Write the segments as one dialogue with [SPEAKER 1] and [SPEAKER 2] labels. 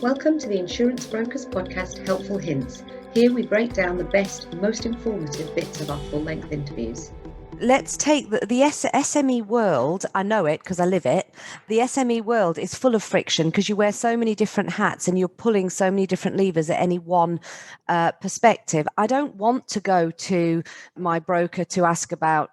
[SPEAKER 1] Welcome to the Insurance Brokers Podcast, Helpful Hints. Here we break down the best, most informative bits of our full-length interviews.
[SPEAKER 2] Let's take the SME world. I know it because I live it. The SME world is full of friction because you wear so many different hats and you're pulling so many different levers at any one perspective. I don't want to go to my broker to ask about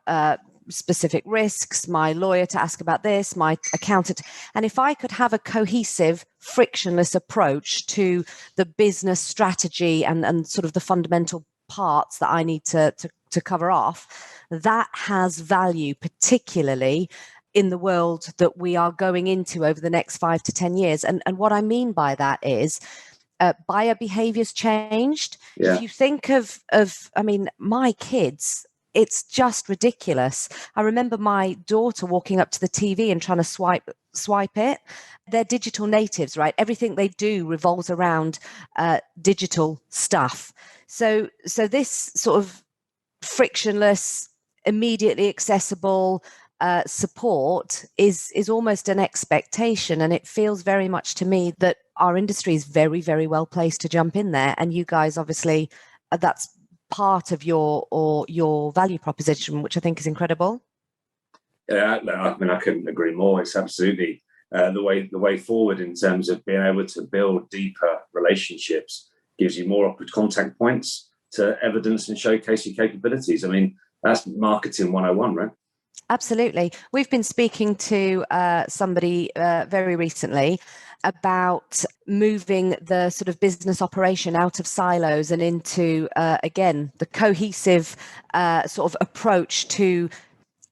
[SPEAKER 2] specific risks, my lawyer to ask about this, my accountant. And if I could have a cohesive, frictionless approach to the business strategy and sort of the fundamental parts that I need to cover off, that has value, particularly in the world that we are going into over the next 5 to 10 years. And what I mean by that is buyer behavior's changed.
[SPEAKER 3] Yeah.
[SPEAKER 2] If you think of, my kids, it's just ridiculous. I remember my daughter walking up to the TV and trying to swipe it. They're digital natives, right? Everything they do revolves around digital stuff. So this sort of frictionless, immediately accessible support is almost an expectation, and it feels very much to me that our industry is very, very well placed to jump in there. And you guys, obviously, that's part of your value proposition, which I think is incredible.
[SPEAKER 3] Yeah, I mean, I couldn't agree more. It's absolutely the way forward in terms of being able to build deeper relationships, gives you more contact points to evidence and showcase your capabilities. I mean, that's marketing 101, right?
[SPEAKER 2] Absolutely. We've been speaking to somebody very recently about moving the sort of business operation out of silos and into, again, the cohesive sort of approach to,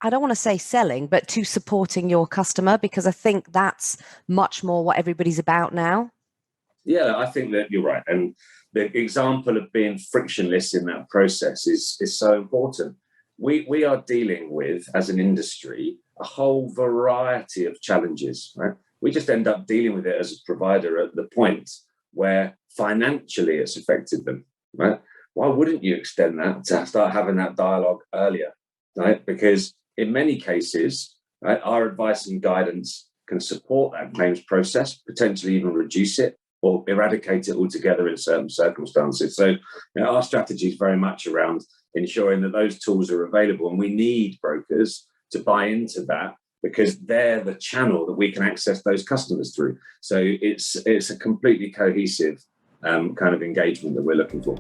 [SPEAKER 2] I don't want to say selling, but to supporting your customer, because I think that's much more what everybody's about now.
[SPEAKER 3] Yeah, I think that you're right. And the example of being frictionless in that process is so important. We are dealing with, as an industry, a whole variety of challenges, right? We just end up dealing with it as a provider at the point where financially it's affected them, right? Why wouldn't you extend that to start having that dialogue earlier, right? Because in many cases, right, our advice and guidance can support that claims process, potentially even reduce it or eradicate it altogether in certain circumstances. So our strategy is very much around ensuring that those tools are available, and we need brokers to buy into that because they're the channel that we can access those customers through. So it's a completely cohesive kind of engagement that we're looking for.